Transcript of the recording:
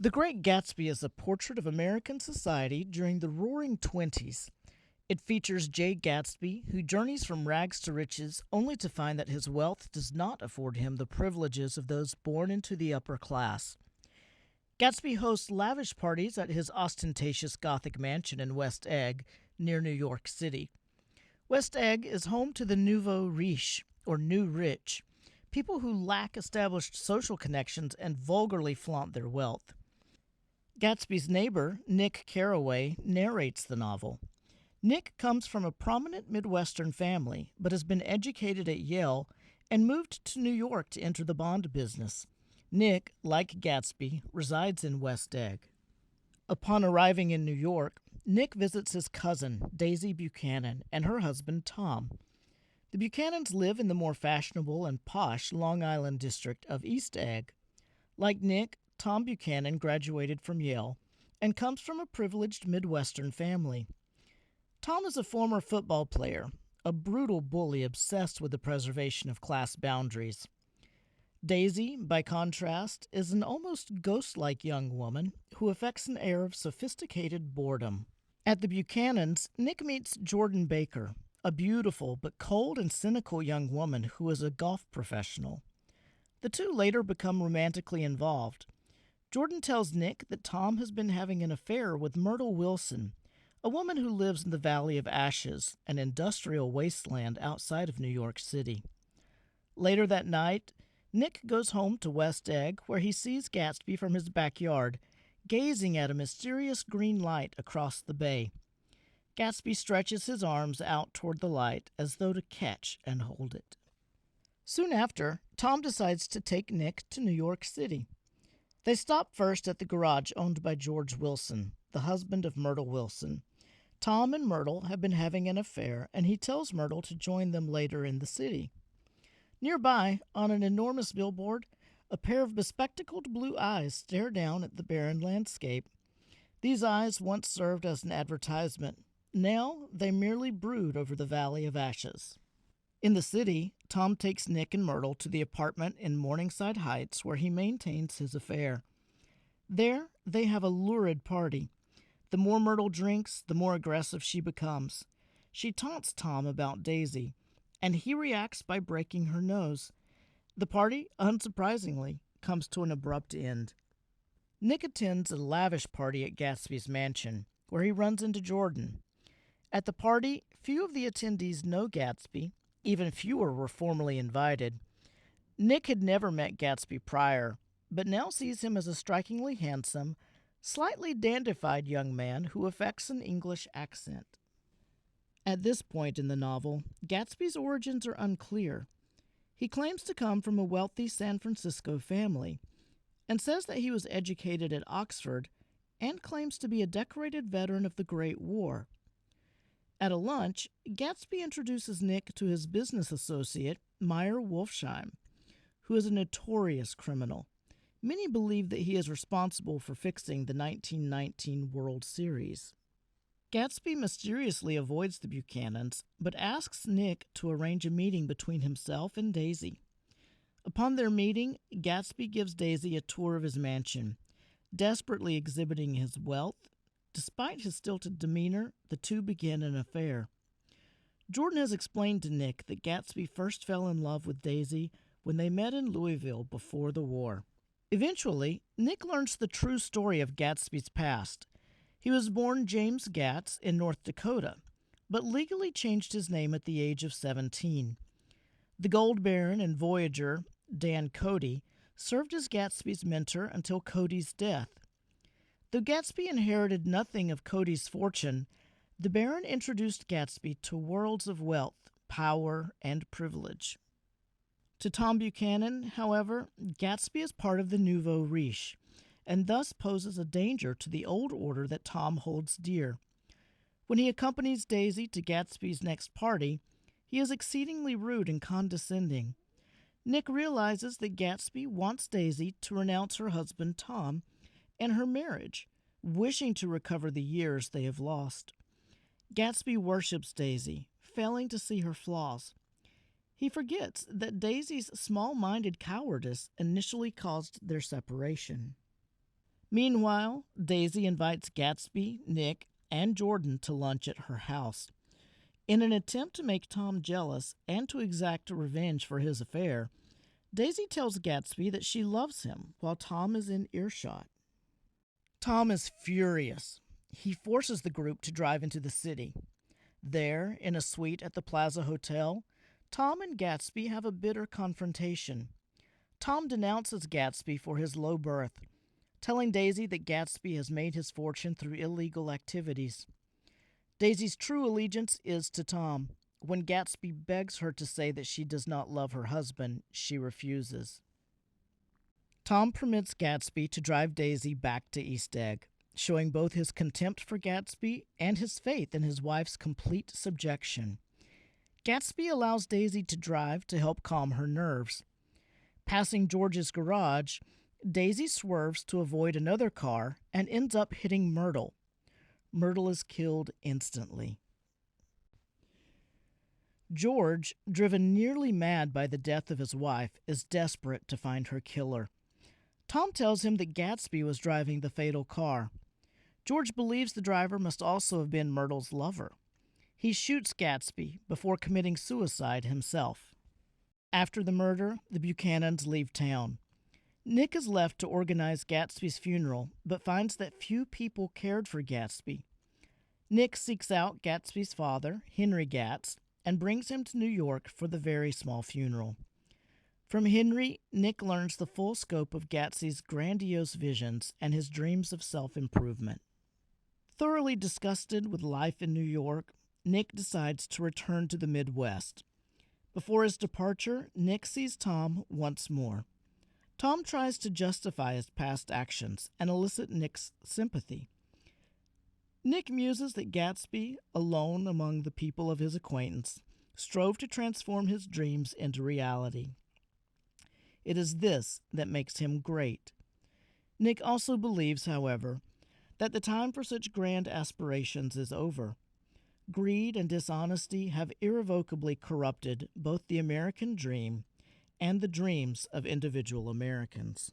The Great Gatsby is a portrait of American society during the Roaring Twenties. It features Jay Gatsby, who journeys from rags to riches only to find that his wealth does not afford him the privileges of those born into the upper class. Gatsby hosts lavish parties at his ostentatious Gothic mansion in West Egg, near New York City. West Egg is home to the nouveau riche, or new rich, people who lack established social connections and vulgarly flaunt their wealth. Gatsby's neighbor, Nick Carraway, narrates the novel. Nick comes from a prominent Midwestern family, but has been educated at Yale and moved to New York to enter the bond business. Nick, like Gatsby, resides in West Egg. Upon arriving in New York, Nick visits his cousin, Daisy Buchanan, and her husband, Tom. The Buchanans live in the more fashionable and posh Long Island district of East Egg. Like Nick, Tom Buchanan graduated from Yale and comes from a privileged Midwestern family. Tom is a former football player, a brutal bully obsessed with the preservation of class boundaries. Daisy, by contrast, is an almost ghost-like young woman who affects an air of sophisticated boredom. At the Buchanans, Nick meets Jordan Baker, a beautiful but cold and cynical young woman who is a golf professional. The two later become romantically involved. Jordan tells Nick that Tom has been having an affair with Myrtle Wilson, a woman who lives in the Valley of Ashes, an industrial wasteland outside of New York City. Later that night, Nick goes home to West Egg, where he sees Gatsby from his backyard, gazing at a mysterious green light across the bay. Gatsby stretches his arms out toward the light as though to catch and hold it. Soon after, Tom decides to take Nick to New York City. They stop first at the garage owned by George Wilson, the husband of Myrtle Wilson. Tom and Myrtle have been having an affair, and he tells Myrtle to join them later in the city. Nearby, on an enormous billboard, a pair of bespectacled blue eyes stare down at the barren landscape. These eyes once served as an advertisement. Now they merely brood over the Valley of Ashes. In the city, Tom takes Nick and Myrtle to the apartment in Morningside Heights where he maintains his affair. There, they have a lurid party. The more Myrtle drinks, the more aggressive she becomes. She taunts Tom about Daisy, and he reacts by breaking her nose. The party, unsurprisingly, comes to an abrupt end. Nick attends a lavish party at Gatsby's mansion, where he runs into Jordan. At the party, few of the attendees know Gatsby. Even fewer were formally invited. Nick had never met Gatsby prior, but now sees him as a strikingly handsome, slightly dandified young man who affects an English accent. At this point in the novel, Gatsby's origins are unclear. He claims to come from a wealthy San Francisco family, and says that he was educated at Oxford, and claims to be a decorated veteran of the Great War. At a lunch, Gatsby introduces Nick to his business associate, Meyer Wolfsheim, who is a notorious criminal. Many believe that he is responsible for fixing the 1919 World Series. Gatsby mysteriously avoids the Buchanans, but asks Nick to arrange a meeting between himself and Daisy. Upon their meeting, Gatsby gives Daisy a tour of his mansion, desperately exhibiting his wealth. Despite his stilted demeanor, the two begin an affair. Jordan has explained to Nick that Gatsby first fell in love with Daisy when they met in Louisville before the war. Eventually, Nick learns the true story of Gatsby's past. He was born James Gatz in North Dakota, but legally changed his name at the age of 17. The gold baron and voyager, Dan Cody, served as Gatsby's mentor until Cody's death. Though Gatsby inherited nothing of Cody's fortune, the Baron introduced Gatsby to worlds of wealth, power, and privilege. To Tom Buchanan, however, Gatsby is part of the nouveau riche, and thus poses a danger to the old order that Tom holds dear. When he accompanies Daisy to Gatsby's next party, he is exceedingly rude and condescending. Nick realizes that Gatsby wants Daisy to renounce her husband Tom and her marriage, wishing to recover the years they have lost. Gatsby worships Daisy, failing to see her flaws. He forgets that Daisy's small-minded cowardice initially caused their separation. Meanwhile, Daisy invites Gatsby, Nick, and Jordan to lunch at her house. In an attempt to make Tom jealous and to exact revenge for his affair, Daisy tells Gatsby that she loves him while Tom is in earshot. Tom is furious. He forces the group to drive into the city. There, in a suite at the Plaza Hotel, Tom and Gatsby have a bitter confrontation. Tom denounces Gatsby for his low birth, telling Daisy that Gatsby has made his fortune through illegal activities. Daisy's true allegiance is to Tom. When Gatsby begs her to say that she does not love her husband, she refuses. Tom permits Gatsby to drive Daisy back to East Egg, showing both his contempt for Gatsby and his faith in his wife's complete subjection. Gatsby allows Daisy to drive to help calm her nerves. Passing George's garage, Daisy swerves to avoid another car and ends up hitting Myrtle. Myrtle is killed instantly. George, driven nearly mad by the death of his wife, is desperate to find her killer. Tom tells him that Gatsby was driving the fatal car. George believes the driver must also have been Myrtle's lover. He shoots Gatsby before committing suicide himself. After the murder, the Buchanans leave town. Nick is left to organize Gatsby's funeral, but finds that few people cared for Gatsby. Nick seeks out Gatsby's father, Henry Gatz, and brings him to New York for the very small funeral. From Henry, Nick learns the full scope of Gatsby's grandiose visions and his dreams of self-improvement. Thoroughly disgusted with life in New York, Nick decides to return to the Midwest. Before his departure, Nick sees Tom once more. Tom tries to justify his past actions and elicit Nick's sympathy. Nick muses that Gatsby, alone among the people of his acquaintance, strove to transform his dreams into reality. It is this that makes him great. Nick also believes, however, that the time for such grand aspirations is over. Greed and dishonesty have irrevocably corrupted both the American dream and the dreams of individual Americans.